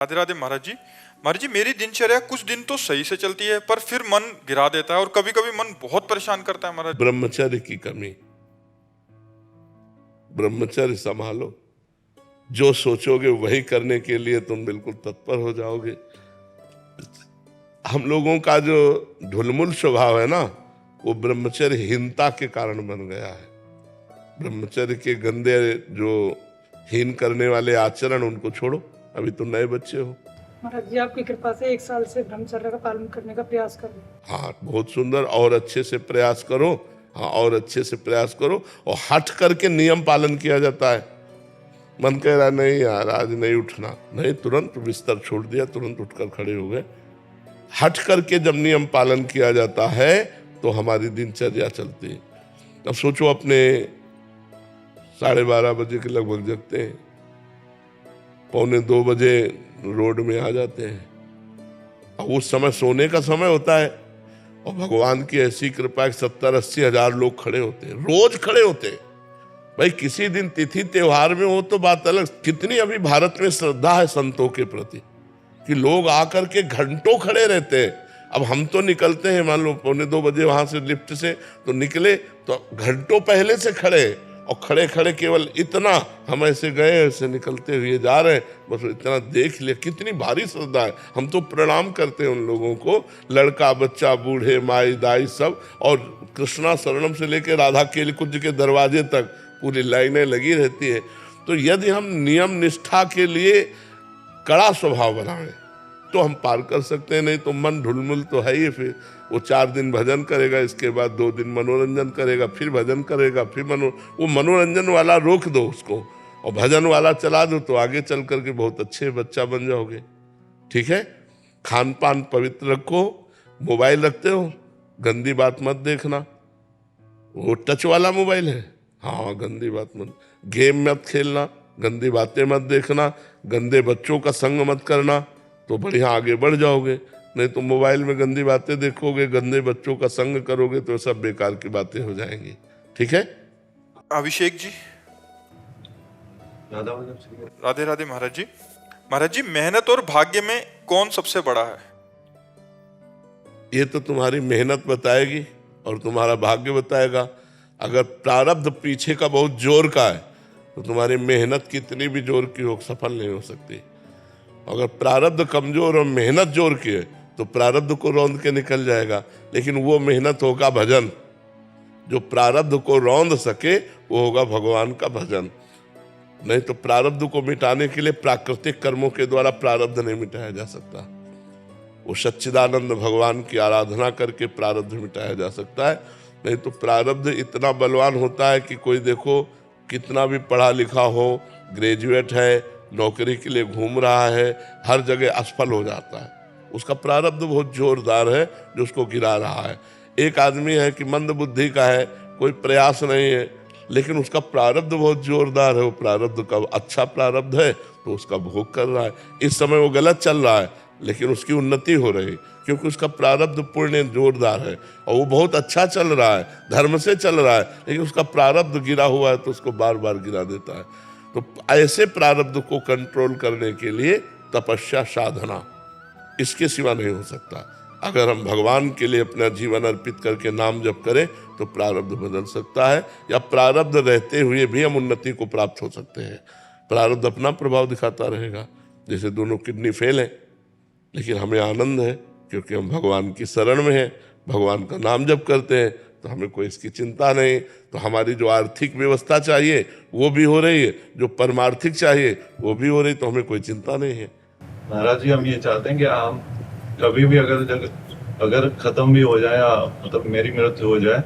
राधे राधे महाराज जी। महाराज जी, मेरी दिनचर्या कुछ दिन तो सही से चलती है, पर फिर मन गिरा देता है और कभी कभी मन बहुत परेशान करता है महाराज। ब्रह्मचर्य की कमी। ब्रह्मचर्य संभालो, जो सोचोगे वही करने के लिए तुम बिल्कुल तत्पर हो जाओगे। हम लोगों का जो ढुलमुल स्वभाव है ना, वो ब्रह्मचर्यहीनता के कारण बन गया है। ब्रह्मचर्य के गंदे जो हीन करने वाले आचरण, उनको छोड़ो। अभी तो नए बच्चे हो। महाराज जी, आपकी कृपा से 1 साल से ब्रह्मचर्य का पालन करने का प्रयास कर रहे हैं। हाँ, बहुत सुंदर। और अच्छे से प्रयास करो। हाँ, और अच्छे से प्रयास करो। और हट करके नियम पालन किया जाता है। मन कह रहा नहीं यार आज नहीं उठना, नहीं, तुरंत बिस्तर छोड़ दिया, तुरंत उठकर खड़े हो गए। हट करके जब नियम पालन किया जाता है तो हमारी दिनचर्या चलती है। अब सोचो, अपने 12:30 बजे के लगभग जगते हैं, 1:45 बजे रोड में आ जाते हैं। अब उस समय सोने का समय होता है और भगवान की ऐसी कृपा है 70-80 हजार लोग खड़े होते हैं, रोज खड़े होते हैं। भाई किसी दिन तिथि त्योहार में हो तो बात अलग। कितनी अभी भारत में श्रद्धा है संतों के प्रति कि लोग आकर के घंटों खड़े रहते हैं। अब हम तो निकलते हैं, मान लो 1:45 बजे वहां से लिफ्ट से तो निकले, तो घंटों पहले से खड़े, और खड़े खड़े केवल इतना, हम ऐसे गए ऐसे निकलते हुए जा रहे हैं, बस इतना देख लिया। कितनी भारी श्रद्धा है। हम तो प्रणाम करते हैं उन लोगों को, लड़का बच्चा बूढ़े माई दाई सब। और कृष्णा शरणम से लेकर राधा केली कुंज के दरवाजे तक पूरी लाइनें लगी रहती है। तो यदि हम नियम निष्ठा के लिए कड़ा स्वभाव बनाएं तो हम पार कर सकते हैं। नहीं तो मन ढुलमुल तो है ही। फिर वो 4 दिन भजन करेगा, इसके बाद 2 दिन मनोरंजन करेगा, फिर भजन करेगा, फिर वो मनोरंजन वाला रोक दो उसको और भजन वाला चला दो, तो आगे चल करके बहुत अच्छे बच्चा बन जाओगे। ठीक है, खान पान पवित्र रखो। मोबाइल रखते हो, गंदी बात मत देखना। वो टच वाला मोबाइल है, हाँ, गंदी बात मत। गेम मत खेलना, गंदी बातें मत देखना, गंदे बच्चों का संग मत करना, तो बढ़िया आगे बढ़ जाओगे। नहीं तो मोबाइल में गंदी बातें देखोगे, गंदे बच्चों का संग करोगे, तो सब बेकार की बातें हो जाएंगी। ठीक है। अभिषेक जी, राधे राधे महाराज जी। महाराज जी, मेहनत और भाग्य में कौन सबसे बड़ा है? ये तो तुम्हारी मेहनत बताएगी और तुम्हारा भाग्य बताएगा। अगर प्रारब्ध पीछे का बहुत जोर का है तो तुम्हारी मेहनत कितनी भी जोर की हो, सफल नहीं हो सकती। अगर प्रारब्ध कमजोर और मेहनत जोर की है तो प्रारब्ध को रौंद के निकल जाएगा। लेकिन वो मेहनत होगा भजन। जो प्रारब्ध को रौंद सके वो होगा भगवान का भजन। नहीं तो प्रारब्ध को मिटाने के लिए प्राकृतिक कर्मों के द्वारा प्रारब्ध नहीं मिटाया जा सकता। वो सच्चिदानंद भगवान की आराधना करके प्रारब्ध मिटाया जा सकता है। नहीं तो प्रारब्ध इतना बलवान होता है कि कोई देखो कितना भी पढ़ा लिखा हो, ग्रेजुएट है, नौकरी के लिए घूम रहा है, हर जगह असफल हो जाता है। उसका प्रारब्ध बहुत जोरदार है जो उसको गिरा रहा है। एक आदमी है कि मंद बुद्धि का है, कोई प्रयास नहीं है, लेकिन उसका प्रारब्ध बहुत जोरदार है। वो प्रारब्ध का अच्छा प्रारब्ध है तो उसका भोग कर रहा है। इस समय वो गलत चल रहा है लेकिन उसकी उन्नति हो रही, क्योंकि उसका प्रारब्ध पुण्य जोरदार है और वो बहुत अच्छा चल रहा है, धर्म से चल रहा है, लेकिन उसका प्रारब्ध गिरा हुआ है तो उसको बार बार गिरा देता है। तो ऐसे प्रारब्ध को कंट्रोल करने के लिए तपस्या साधना, इसके सिवा नहीं हो सकता। अगर हम भगवान के लिए अपना जीवन अर्पित करके नाम जप करें तो प्रारब्ध बदल सकता है, या प्रारब्ध रहते हुए भी हम उन्नति को प्राप्त हो सकते हैं। प्रारब्ध अपना प्रभाव दिखाता रहेगा। जैसे दोनों किडनी फेल है लेकिन हमें आनंद है क्योंकि हम भगवान की शरण में हैं, भगवान का नाम जप करते हैं, तो हमें कोई इसकी चिंता नहीं। तो हमारी जो आर्थिक व्यवस्था चाहिए वो भी हो रही है, जो परमार्थिक चाहिए वो भी हो रही, तो हमें कोई चिंता नहीं है। महाराज जी, हम ये चाहते हैं कि हम कभी भी अगर खत्म भी हो जाए, मतलब मेरी मृत्यु हो जाए,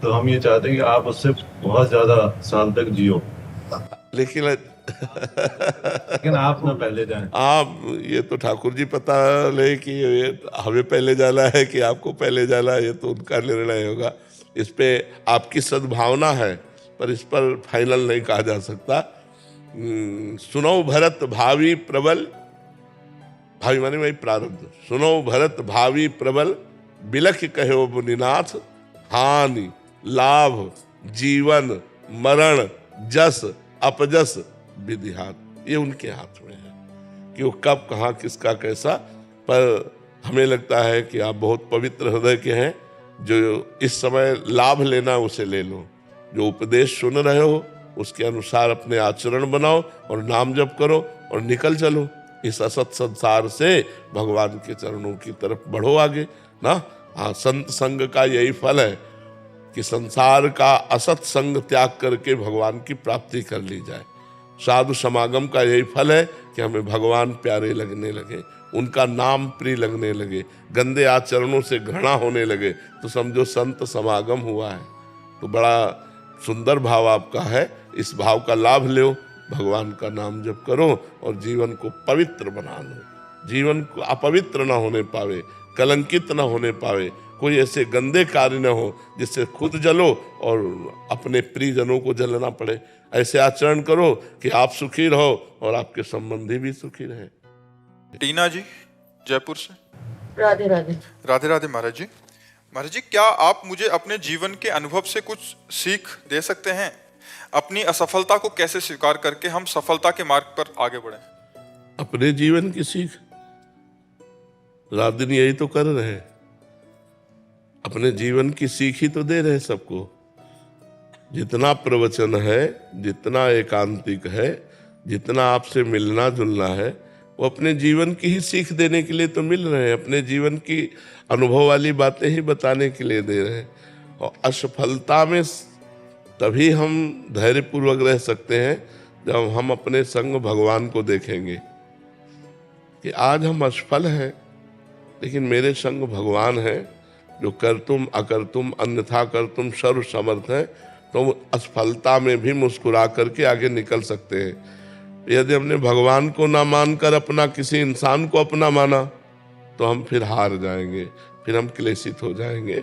तो हम ये चाहते हैं कि आप उससे बहुत ज्यादा साल तक जियो, लेकिन आप ना पहले जाएं। आप ये तो ठाकुर जी पता ले कि हमें पहले जाना है कि आपको पहले जाना है, ये तो उनका निर्णय होगा। इस पे आपकी सद्भावना है पर इस पर फाइनल नहीं कहा जा सकता। सुनो भरत भावी प्रबल, भावी माने वही प्रारब्ध। सुनो भरत भावी प्रबल, बिलख कहो मुनिनाथ, हानि लाभ जीवन मरण जस अपजस विधि हाथ, ये उनके हाथ में है कि वो कब कहाँ किसका कैसा, पर हमें लगता है कि आप बहुत पवित्र हृदय के हैं। जो इस समय लाभ लेना उसे ले लो, जो उपदेश सुन रहे हो उसके अनुसार अपने आचरण बनाओ और नाम जप करो और निकल चलो इस असत संसार से भगवान के चरणों की तरफ बढ़ो आगे ना। हाँ, संत संग का यही फल है कि संसार का असत संग त्याग करके भगवान की प्राप्ति कर ली जाए। साधु समागम का यही फल है कि हमें भगवान प्यारे लगने लगे, उनका नाम प्रिय लगने लगे, गंदे आचरणों से घृणा होने लगे, तो समझो संत समागम हुआ है। तो बड़ा सुंदर भाव आपका है, इस भाव का लाभ लो, भगवान का नाम जप करो और जीवन को पवित्र बना लो। जीवन को अपवित्र ना होने पावे, कलंकित ना होने पावे, कोई ऐसे गंदे कार्य न हो जिससे खुद जलो और अपने प्रियजनों को जलना पड़े। ऐसे आचरण करो कि आप सुखी रहो और आपके संबंधी भी सुखी रहे। टीना जी जयपुर से। राधे राधे। राधे राधे महाराज जी। महाराज जी, क्या आप मुझे अपने जीवन के अनुभव से कुछ सीख दे सकते हैं? अपनी असफलता को कैसे स्वीकार करके हम सफलता के मार्ग पर आगे बढ़ें? अपने जीवन की सीख रात दिन यही तो कर रहे हैं, अपने जीवन की सीख ही तो दे रहे हैं सबको। जितना प्रवचन है, जितना एकांतिक है, जितना आपसे मिलना जुलना है, वो अपने जीवन की ही सीख देने के लिए तो मिल रहे हैं, अपने जीवन की अनुभव वाली बातें ही बताने के लिए दे रहे हैं। और असफलता में तभी हम धैर्यपूर्वक रह सकते हैं जब हम अपने संग भगवान को देखेंगे कि आज हम असफल हैं, लेकिन मेरे संग भगवान है जो करतुम अकर्तुम अन्यथा करतुम सर्व समर्थ है। तो असफलता में भी मुस्कुरा करके आगे निकल सकते हैं। यदि हमने भगवान को ना मानकर अपना किसी इंसान को अपना माना तो हम फिर हार जाएंगे, फिर हम क्लेशित हो जाएंगे।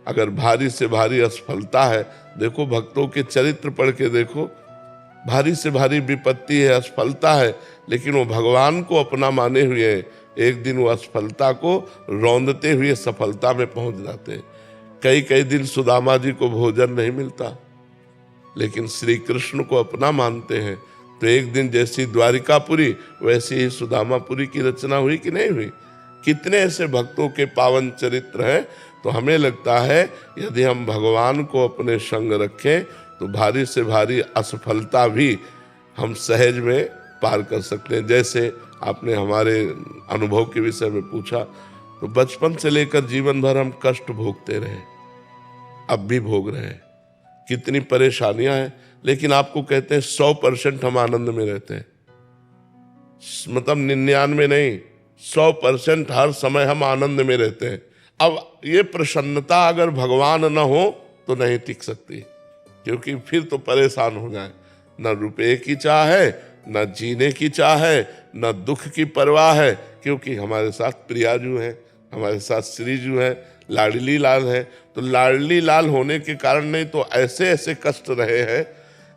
अगर भारी से भारी असफलता है, देखो भक्तों के चरित्र पढ़ के देखो, भारी से भारी विपत्ति है, असफलता है, लेकिन वो भगवान को अपना माने हुए हैं। एक दिन वो असफलता को रौंदते हुए सफलता में पहुंच जाते हैं। कई कई दिन सुदामा जी को भोजन नहीं मिलता, लेकिन श्री कृष्ण को अपना मानते हैं। तो एक दिन जैसी द्वारिकापुरी वैसी ही सुदामापुरी की रचना हुई कि नहीं हुई? कितने ऐसे भक्तों के पावन चरित्र हैं। तो हमें लगता है यदि हम भगवान को अपने संग रखें तो भारी से भारी असफलता भी हम सहज में पार कर सकते हैं। जैसे आपने हमारे अनुभव के विषय में पूछा, तो बचपन से लेकर जीवन भर हम कष्ट भोगते रहे, अब भी भोग रहे हैं, कितनी परेशानियां हैं, लेकिन आपको कहते हैं 100% हम आनंद में रहते हैं। मतलब 99 नहीं, 100% हर समय हम आनंद में रहते हैं। अब ये प्रसन्नता अगर भगवान न हो तो नहीं टिक सकती, क्योंकि फिर तो परेशान हो जाए। न रुपए की चाह है, न जीने की चाह है, न दुख की परवाह है, क्योंकि हमारे साथ प्रियाजू हैं, हमारे साथ श्रीजू हैं, लाडली लाल है। तो लाडली लाल होने के कारण नहीं तो ऐसे ऐसे कष्ट रहे हैं,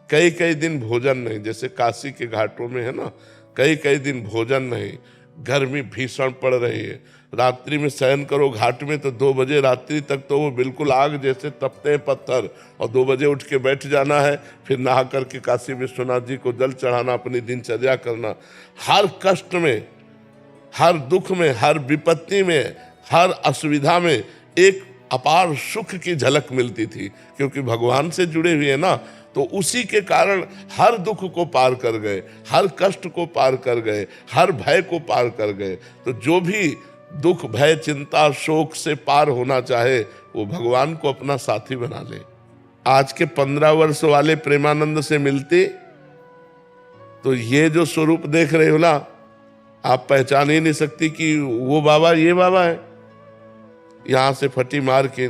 कई कई दिन भोजन नहीं, जैसे काशी के घाटों में है ना, कई कई दिन भोजन नहीं, गर्मी भीषण पड़ रही है, रात्रि में शयन करो घाट में तो 2 बजे रात्रि तक तो वो बिल्कुल आग जैसे तपते हैं पत्थर, और 2 बजे उठ के बैठ जाना है, फिर नहा करके काशी विश्वनाथ जी को जल चढ़ाना, अपनी दिनचर्या करना। हर कष्ट में, हर दुख में, हर विपत्ति में, हर असुविधा में एक अपार सुख की झलक मिलती थी, क्योंकि भगवान से जुड़े हुए ना, तो उसी के कारण हर दुख को पार कर गए, हर कष्ट को पार कर गए, हर भय को पार कर गए। तो जो भी दुख भय चिंता शोक से पार होना चाहे वो भगवान को अपना साथी बना ले। आज के 15 वर्ष वाले प्रेमानंद से मिलते तो ये जो स्वरूप देख रहे हो ना, आप पहचान ही नहीं सकती कि वो बाबा ये बाबा है। यहाँ से फटी मार के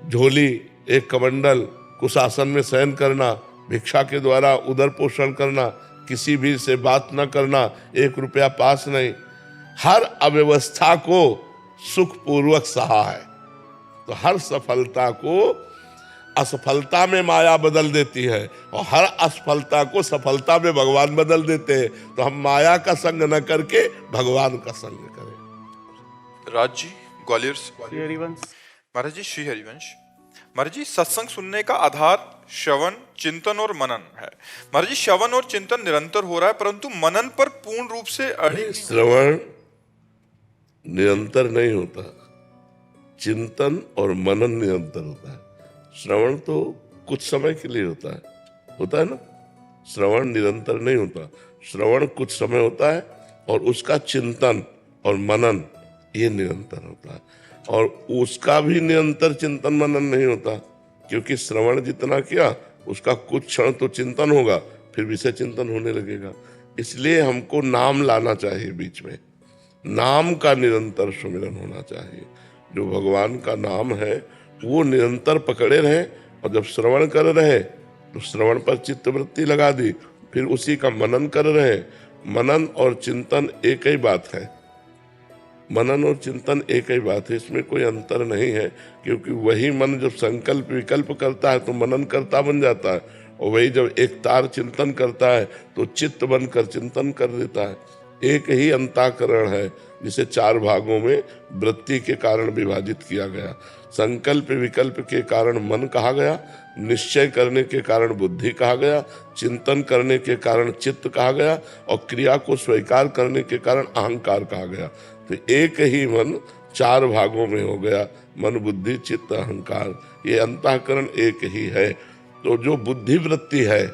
झोली, एक कमंडल, कुशासन में शयन करना, भिक्षा के द्वारा उदर पोषण करना, किसी भी से बात न करना, 1 रुपया पास नहीं, हर अव्यवस्था को सुखपूर्वक सहा है। तो हर सफलता को असफलता में माया बदल देती है, और हर असफलता को सफलता में भगवान बदल देते हैं। तो हम माया का संग न करके भगवान का संग करें। राज जी ग्वालियर से। श्री हरिवंश। महाराज जी, श्री हरिवंश। महाराज जी, सत्संग सुनने का आधार श्रवण, चिंतन और मनन है। महाराज जी, श्रवण और चिंतन निरंतर हो रहा है, परंतु मनन पर पूर्ण रूप से अड़ी। श्रवण निरंतर नहीं होता, चिंतन और मनन निरंतर होता है। श्रवण तो कुछ समय के लिए होता है ना। श्रवण निरंतर नहीं होता, श्रवण कुछ समय होता है और उसका चिंतन और मनन ये निरंतर होता है। और उसका भी निरंतर चिंतन मनन नहीं होता, क्योंकि श्रवण जितना किया उसका कुछ क्षण तो चिंतन होगा, फिर विषय चिंतन होने लगेगा। इसलिए हमको नाम लाना चाहिए बीच में, नाम का निरंतर सुमिरन होना चाहिए। जो भगवान का नाम है वो निरंतर पकड़े रहे, और जब श्रवण कर रहे तो श्रवण पर चित्तवृत्ति लगा दी, फिर उसी का मनन कर रहे। मनन और चिंतन एक ही बात है, मनन और चिंतन एक ही बात है, इसमें कोई अंतर नहीं है। क्योंकि वही मन जब संकल्प विकल्प करता है तो मनन करता बन जाता है, और वही जब एक तार चिंतन करता है तो चित्त बनकर चिंतन कर देता है। एक ही अंतःकरण है जिसे 4 भागों में वृत्ति के कारण विभाजित किया गया। संकल्प विकल्प के कारण मन कहा गया, निश्चय करने के कारण बुद्धि कहा गया, चिंतन करने के कारण चित्त कहा गया, और क्रिया को स्वीकार करने के कारण अहंकार कहा गया। तो एक ही मन 4 भागों में हो गया, मन बुद्धि चित्त अहंकार, ये अंतःकरण एक ही है। तो जो बुद्धि वृत्ति है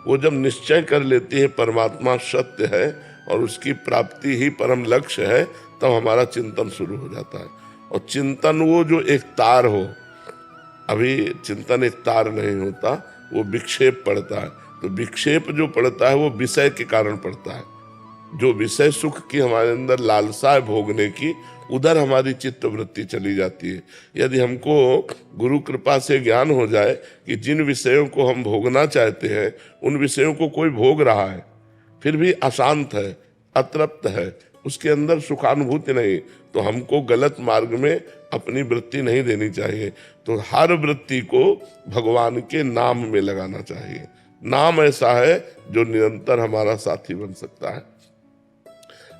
वो जब निश्चय कर लेती है परमात्मा सत्य है और उसकी प्राप्ति ही परम लक्ष्य है, तब हमारा चिंतन शुरू हो जाता है। और चिंतन वो जो एक तार हो, अभी चिंतन एक तार नहीं होता, वो विक्षेप पड़ता है। तो विक्षेप जो पड़ता है वो विषय के कारण पड़ता है। जो विषय सुख की हमारे अंदर लालसा है भोगने की, उधर हमारी चित्त वृत्ति चली जाती है। यदि हमको गुरु कृपा से ज्ञान हो जाए कि जिन विषयों को हम भोगना चाहते हैं उन विषयों को कोई भोग रहा है, फिर भी अशांत है, अतृप्त है, उसके अंदर सुखानुभूति नहीं, तो हमको गलत मार्ग में अपनी वृत्ति नहीं देनी चाहिए। तो हर वृत्ति को भगवान के नाम में लगाना चाहिए। नाम ऐसा है जो निरंतर हमारा साथी बन सकता है।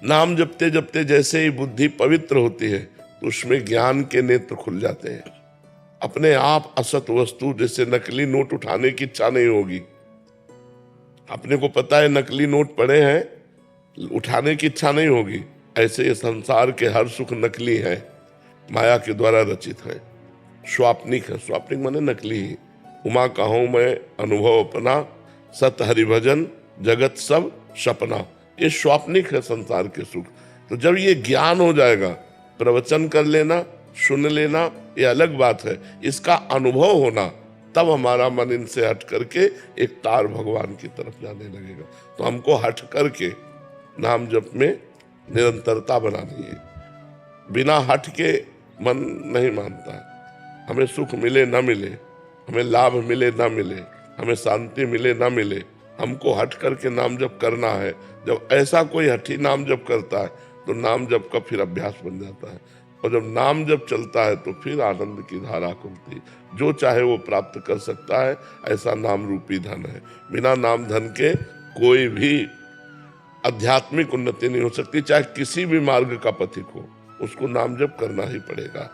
नाम जपते जपते जैसे ही बुद्धि पवित्र होती है तो उसमें ज्ञान के नेत्र खुल जाते हैं। अपने आप असत वस्तु, जैसे नकली नोट उठाने की इच्छा नहीं होगी। अपने को पता है नकली नोट पड़े हैं, उठाने की इच्छा नहीं होगी। ऐसे ये संसार के हर सुख नकली है, माया के द्वारा रचित है, स्वाप्निक है। स्वाप्निक माने नकली ही। उमा कहूँ मैं अनुभव अपना, सत हरिभजन जगत सब सपना, ये स्वाप्निक है संसार के सुख। तो जब ये ज्ञान हो जाएगा, प्रवचन कर लेना, सुन लेना ये अलग बात है, इसका अनुभव होना, तब हमारा मन इनसे हट करके एक तार भगवान की तरफ जाने लगेगा। तो हमको हट करके नाम जप में निरंतरता बनानी है। बिना हट के मन नहीं मानता है। हमें सुख मिले ना मिले, हमें लाभ मिले ना मिले, हमें शांति मिले ना मिले, हमको हट करके नाम जप करना है। जब ऐसा कोई हठी नाम जप करता है तो नाम जप का फिर अभ्यास बन जाता है, और जब नाम जप चलता है तो फिर आनंद की धारा खुलती। जो चाहे वो प्राप्त कर सकता है, ऐसा नाम रूपी धन है। बिना नाम धन के कोई भी आध्यात्मिक उन्नति नहीं हो सकती, चाहे किसी भी मार्ग का पथिक हो, उसको नाम जप करना ही पड़ेगा।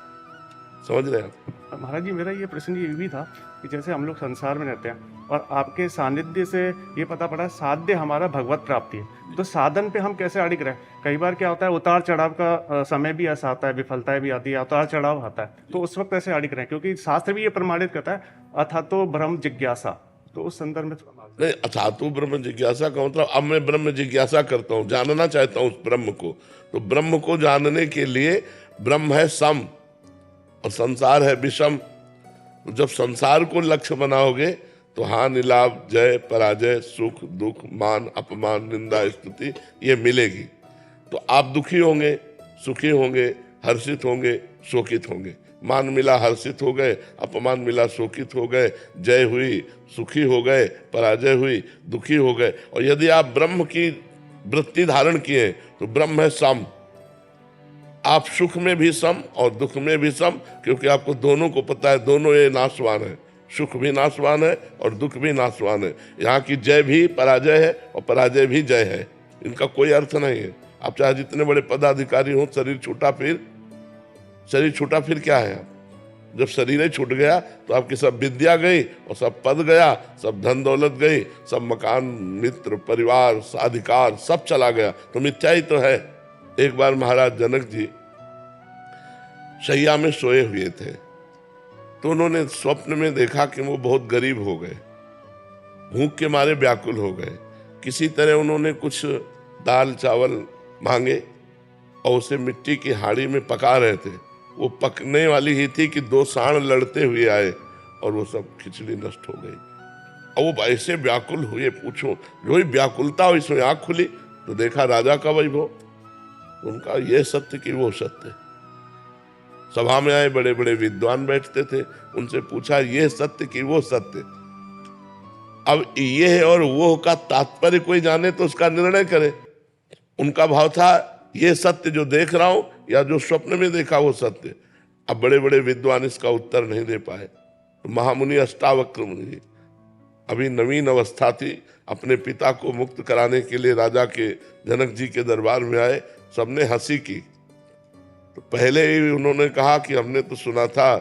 समझ रहे हैं आप? महाराज जी, मेरा ये प्रश्न ये भी था कि जैसे हम लोग संसार में रहते हैं और आपके सानिध्य से ये पता पड़ा साध्य हमारा भगवत प्राप्ति है, तो साधन पे हम कैसे अड़िग रहे? कई बार क्या होता है, उतार चढ़ाव का समय भी ऐसा आता है, विफलताएं भी आती है, उतार चढ़ाव आता है, तो उस वक्त ऐसे अड़िग रहे? क्योंकि शास्त्र भी ये प्रमाणित करता है, अथा तो ब्रह्म जिज्ञासा, तो उस संदर्भ में नहीं, अथा तो ब्रह्म जिज्ञासा का मतलब अब मैं ब्रह्म जिज्ञासा करता हूँ, जानना चाहता हूँ उस ब्रह्म को। तो ब्रह्म को जानने के लिए ब्रह्म है सम और संसार है विषम। तो जब संसार को लक्ष्य बनाओगे तो हानि लाभ जय पराजय सुख दुख मान अपमान निंदा स्तुति ये मिलेगी। तो आप दुखी होंगे, सुखी होंगे, हर्षित होंगे, शोकित होंगे। मान मिला हर्षित हो गए, अपमान मिला शोकित हो गए, जय हुई सुखी हो गए, पराजय हुई दुखी हो गए। और यदि आप ब्रह्म की वृत्ति धारण किए तो ब्रह्म है सम। आप सुख में भी सम और दुख में भी सम, क्योंकि आपको दोनों को पता है, दोनों ये नाशवान है। सुख भी नाशवान है और दुख भी नाशवान है। यहाँ की जय भी पराजय है और पराजय भी जय है, इनका कोई अर्थ नहीं है। आप चाहे जितने बड़े पदाधिकारी हो, शरीर छूटा फिर क्या है? आप जब शरीर ही छूट गया तो आपकी सब विद्या गई और सब पद गया, सब धन दौलत गई, सब मकान, मित्र, परिवार, अधिकार सब चला गया, तो मिथ्या ही तो है। एक बार महाराज जनक जी शैया में सोए हुए थे, तो उन्होंने स्वप्न में देखा कि वो बहुत गरीब हो गए, भूख के मारे व्याकुल हो गए। किसी तरह उन्होंने कुछ दाल चावल मांगे और उसे मिट्टी की हाड़ी में पका रहे थे। वो पकने वाली ही थी कि दो सांड लड़ते हुए आए और वो सब खिचड़ी नष्ट हो गई। और वो ऐसे व्याकुल हुए, पूछो जो ही व्याकुलता हुई इसमें आंख खुली तो देखा राजा का वैभव। उनका ये सत्य कि वो सत्य। सभा में आए बड़े बड़े विद्वान बैठते थे, उनसे पूछा ये सत्य कि वो सत्य। अब ये और वो का तात्पर्य कोई जाने तो उसका निर्णय करे। उनका भाव था ये सत्य जो देख रहा हूं या जो स्वप्न में देखा वो सत्य। अब बड़े बड़े विद्वान इसका उत्तर नहीं दे पाए। तो महामुनि अष्टावक्र मुनि, अभी नवीन अवस्था थी, अपने पिता को मुक्त कराने के लिए राजा के जनक जी के दरबार में आए। सबने हंसी की। तो पहले ही उन्होंने कहा कि हमने तो सुना था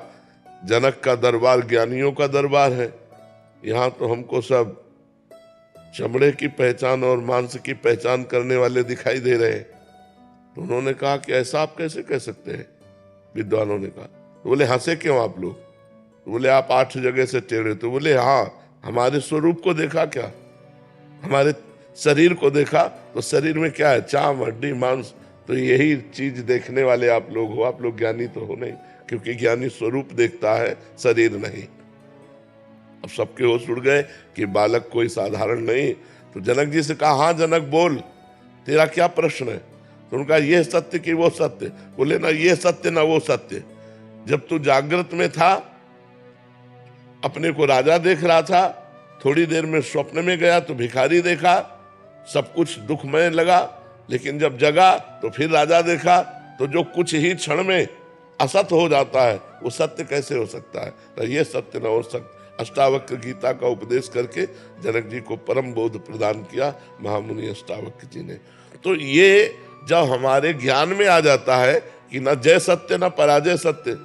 जनक का दरबार ज्ञानियों का दरबार है, यहाँ तो हमको सब चमड़े की पहचान और मांस की पहचान करने वाले दिखाई दे रहे हैं। तो उन्होंने कहा कि ऐसा आप कैसे कह सकते हैं? विद्वानों ने कहा। तो बोले हंसे क्यों आप लोग? तो बोले आप 8 जगह से टेढ़े। तो बोले हाँ, हमारे स्वरूप को देखा क्या? हमारे शरीर को देखा तो शरीर में क्या है? चाम, हड्डी, मांस। तो यही चीज देखने वाले आप लोग हो। आप लोग ज्ञानी तो हो नहीं, क्योंकि ज्ञानी स्वरूप देखता है, शरीर नहीं। अब सबके होश उड़ गए कि बालक कोई साधारण नहीं। तो जनक जी से कहा हाँ जनक बोल, तेरा क्या प्रश्न है? तो उनका ये सत्य कि वो सत्य। बोले ना ये सत्य ना वो सत्य। जब तू जागृत में था अपने को राजा देख रहा था, थोड़ी देर में स्वप्न में गया तो भिखारी देखा, सब कुछ दुखमय लगा। लेकिन जब जगा तो फिर राजा देखा। तो जो कुछ ही क्षण में असत हो जाता है वो सत्य कैसे हो सकता है? तो ये सत्य न हो सकता। अष्टावक्र गीता का उपदेश करके जनक जी को परम बोध प्रदान किया महामुनि अष्टावक्र जी ने। तो ये जब हमारे ज्ञान में आ जाता है कि न जय सत्य न पराजय सत्य,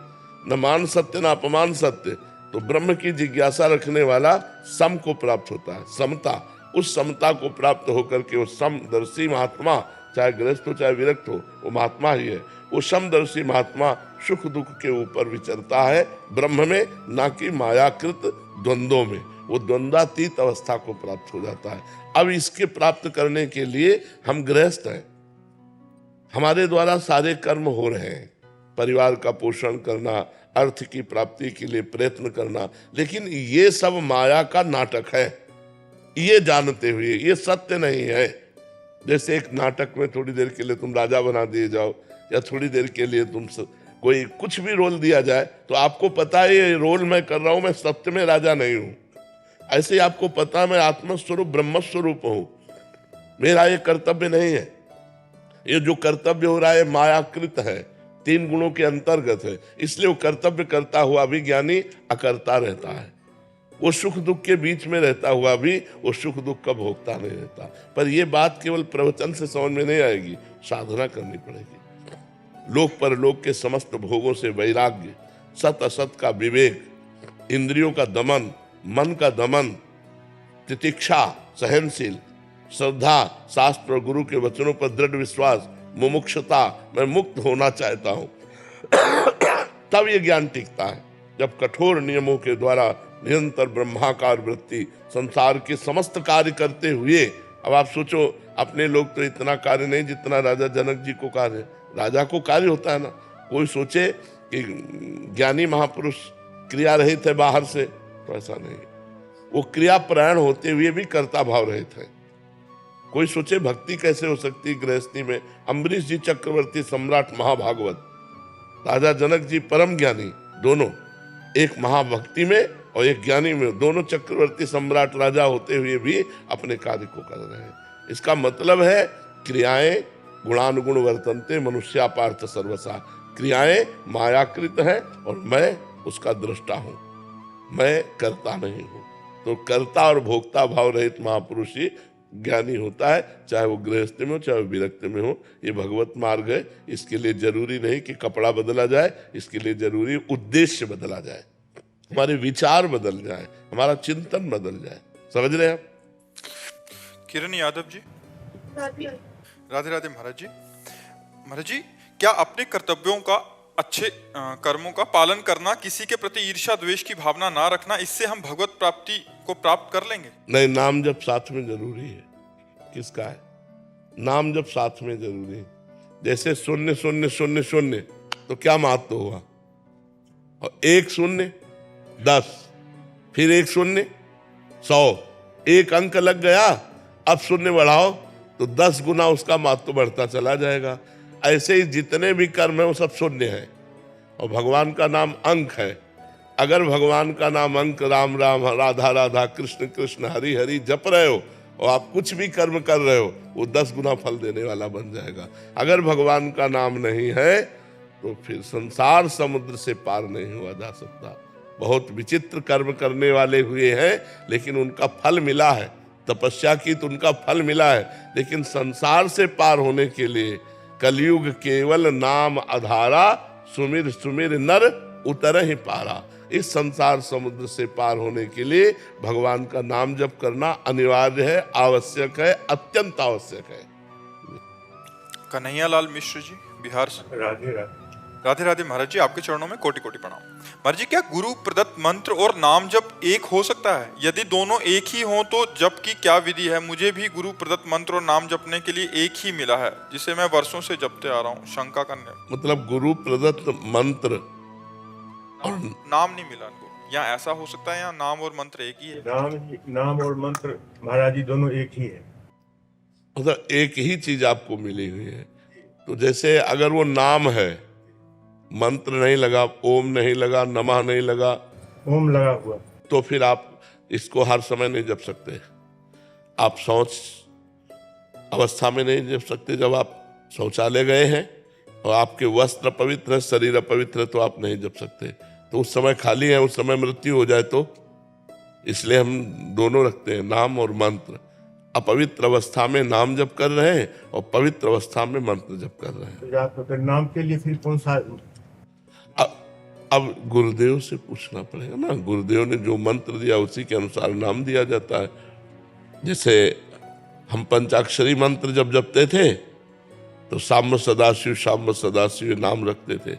न मान सत्य न अपमान सत्य, तो ब्रह्म की जिज्ञासा रखने वाला सम को प्राप्त होता है, समता। उस समता को प्राप्त होकर के वो समदर्शी महात्मा, चाहे गृहस्थ हो चाहे विरक्त हो, वो महात्मा ही है। वो समदर्शी महात्मा सुख दुख के ऊपर विचरता है ब्रह्म में, ना कि मायाकृत द्वंद्वों में। वो द्वंद्वातीत अवस्था को प्राप्त हो जाता है। अब इसके प्राप्त करने के लिए हम गृहस्थ हैं, हमारे द्वारा सारे कर्म हो रहे हैं, परिवार का पोषण करना, अर्थ की प्राप्ति के लिए प्रयत्न करना, लेकिन ये सब माया का नाटक है। ये जानते हुए ये सत्य नहीं है। जैसे एक नाटक में थोड़ी देर के लिए तुम राजा बना दिए जाओ, या थोड़ी देर के लिए तुम कोई कुछ भी रोल दिया जाए, तो आपको पता है ये रोल मैं कर रहा हूं, मैं सत्य में राजा नहीं हूं। ऐसे ही आपको पता मैं आत्मस्वरूप ब्रह्मस्वरूप हूं, मेरा ये कर्तव्य नहीं है। ये जो कर्तव्य हो रहा है मायाकृत है, 3 गुणों के अंतर्गत है, इसलिए वो कर्तव्य करता हुआ भी ज्ञानी अकर्ता रहता है। वो सुख दुख के बीच में रहता हुआ भी वो सुख दुख का भोगता नहीं रहता। पर ये बात केवल प्रवचन से समझ में नहीं आएगी, साधना करनी पड़ेगी। लोक परलोक के समस्त भोगों से वैराग्य, सत असत का विवेक, इंद्रियों का दमन, मन का दमन, तितिक्षा, सहनशील, श्रद्धा, शास्त्र और गुरु के वचनों पर दृढ़ विश्वास, मुमुक्षुता, मैं मुक्त होना चाहता हूं, तब ये ज्ञान टिकता है। जब कठोर नियमों के द्वारा निरंतर ब्रह्माकार वृत्ति संसार के समस्त कार्य करते हुए, अब आप सोचो अपने लोग तो इतना कार्य नहीं जितना राजा जनक जी को कार्य। राजा को कार्य होता है ना। कोई सोचे कि ज्ञानी महापुरुष क्रिया रहित है बाहर से, तो ऐसा नहीं। वो क्रिया परायण होते हुए भी कर्ता भाव रहित है। कोई सोचे भक्ति कैसे हो सकती गृहस्थी में। अम्बरीश जी चक्रवर्ती सम्राट महाभागवत, राजा जनक जी परम ज्ञानी, दोनों एक महाभक्ति में और एक ज्ञानी में, दोनों चक्रवर्ती सम्राट राजा होते हुए भी अपने कार्य को कर रहे हैं। इसका मतलब है क्रियाएं गुणानुगुण वर्तन्ते मनुष्या पार्थ सर्वसा। क्रियाएं मायाकृत है और मैं उसका दृष्टा हूं, मैं करता नहीं हूं। तो कर्ता और भोक्ता भाव रहित महापुरुष ही ज्ञानी होता है, चाहे वो गृहस्थ में हो चाहे वो विरक्त में हो। ये भगवत मार्ग है। इसके लिए जरूरी नहीं कि कपड़ा बदला जाए, इसके लिए जरूरी उद्देश्य बदला जाए, हमारे विचार बदल जाए, हमारा चिंतन बदल जाए। समझ रहे हैं आप? किरण यादव जी, राधे राधे राधे महाराज जी। महाराज जी, क्या अपने कर्तव्यों का, अच्छे कर्मों का पालन करना, किसी के प्रति ईर्ष्या द्वेष की भावना ना रखना, इससे हम भगवत प्राप्ति को प्राप्त कर लेंगे? नहीं, नाम जब साथ में जरूरी है। किसका है? नाम जब साथ में जरूरी है। जैसे शून्य शून्य शून्य शून्य, तो क्या महत्व हुआ? और 1 शून्य 10, फिर 1 शून्य 100, एक अंक लग गया, अब शून्य बढ़ाओ तो 10 गुना उसका महत्व बढ़ता चला जाएगा। ऐसे ही जितने भी कर्म है वो सब शून्य है, और भगवान का नाम अंक है। अगर भगवान का नाम अंक, राम राम राधा राधा कृष्ण कृष्ण हरि हरि जप रहे हो और आप कुछ भी कर्म कर रहे हो, वो 10 गुना फल देने वाला बन जाएगा। अगर भगवान का नाम नहीं है तो फिर संसार समुद्र से पार नहीं हुआ जा सकता। बहुत विचित्र कर्म करने वाले हुए हैं, लेकिन उनका फल मिला है। तपस्या की तो उनका फल मिला है, लेकिन संसार से पार होने के लिए कलयुग केवल नाम आधारा, सुमिर सुमिर नर उतर ही पारा। इस संसार समुद्र से पार होने के लिए भगवान का नाम जप करना अनिवार्य है, आवश्यक है, अत्यंत आवश्यक है। कन्हैयालाल मिश्र जी, बिहार से। राधे राधे। राधे राधे महाराज जी, आपके चरणों में कोटि कोटि प्रणाम। महाराज जी, क्या गुरु प्रदत्त मंत्र और नाम जप एक हो सकता है? यदि दोनों एक ही हों तो जप की क्या विधि है? मुझे भी गुरु प्रदत्त मंत्र और नाम जपने के लिए एक ही मिला है, जिसे मैं वर्षों से जपते आ रहा हूँ। शंका करने, मतलब गुरु प्रदत्त मंत्र और नाम नहीं मिला इनको, या ऐसा हो सकता है या नाम और मंत्र एक ही है? नाम और मंत्र महाराज जी दोनों एक ही है। मतलब एक ही चीज आपको मिली हुई है। तो जैसे अगर वो नाम है, मंत्र नहीं लगा, ओम नहीं लगा, नमः नहीं लगा, ओम लगा हुआ, तो फिर आप इसको हर समय नहीं जप सकते। आप शौच अवस्था में नहीं जप सकते। जब आप शौचालय गए हैं और आपके वस्त्र पवित्र है, शरीर अपवित्र है, तो आप नहीं जप सकते। तो उस समय खाली है, उस समय मृत्यु हो जाए तो, इसलिए हम दोनों रखते हैं, नाम और मंत्र। अपवित्र अवस्था में नाम जप कर रहे हैं और पवित्र अवस्था में मंत्र जप कर रहे हैं। तो आप अगर नाम के लिए फिर कौन सा? अब गुरुदेव से पूछना पड़ेगा ना। गुरुदेव ने जो मंत्र दिया उसी के अनुसार नाम दिया जाता है। जैसे हम पंचाक्षरी मंत्र जब जपते थे तो शाम्ब सदाशिव नाम रखते थे।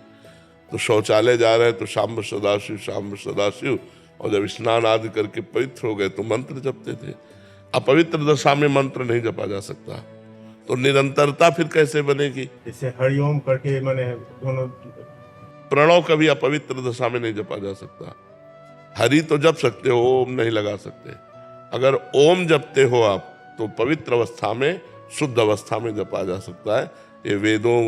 तो शौचालय जा रहे हैं तो शाम्ब सदाशिव, और जब स्नान आदि करके पवित्र हो गए तो मंत्र जपते थे। अपवित्र दशा में मंत्र नहीं जपा जा सकता, तो निरंतरता फिर कैसे बनेगी? जैसे हरिओम करके मैंने दोनों। प्रणव कभी अपवित्र दशा में नहीं जपा जा सकता। हरि तो जप सकते हो, ओम नहीं लगा सकते। अगर ओम जपते हो आप तो पवित्र अवस्था में, शुद्ध अवस्था में जपा जा सकता है। ये वेदों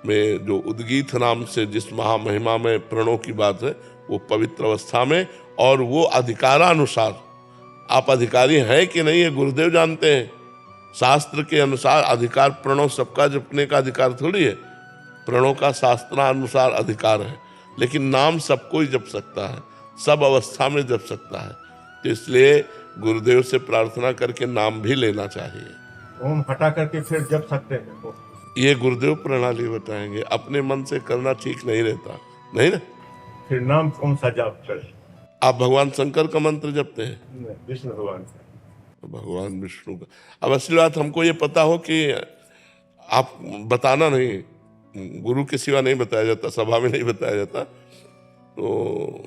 में जो उद्गीत नाम से जिस महामहिमा में प्रणव की बात है, वो पवित्र अवस्था में, और वो अधिकारानुसार। आप अधिकारी हैं कि नहीं ये गुरुदेव जानते हैं। शास्त्र के अनुसार अधिकार प्रणव सबका जपने का अधिकार थोड़ी है। प्रणव का शास्त्रानुसार अधिकार है, लेकिन नाम सबको ही जप सकता है, सब अवस्था में जप सकता है। तो इसलिए गुरुदेव से प्रार्थना करके नाम भी लेना चाहिए। ओम हटा करके फिर जप सकते हैं वो। ये गुरुदेव प्रणाली बताएंगे। अपने मन से करना ठीक नहीं रहता, नहीं ना। फिर नाम कौन सा जप करें? आप भगवान शंकर का मंत्र जपते हैं? विष्णु भगवान का। भगवान विष्णु का। अब असली बात हमको ये पता हो कि आप बताना नहीं, गुरु के सिवा नहीं बताया जाता, सभा में नहीं बताया जाता, तो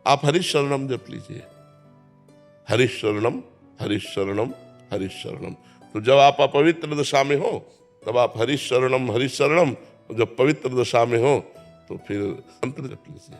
आप हरीश शरणम जप लीजिए। हरीश शरणम हरीश शरणम हरीश शरणम। तो जब आप अपवित्र दशा में हो तब आप हरीश शरणम, जब पवित्र दशा में हो तो फिर मंत्र जप लीजिए।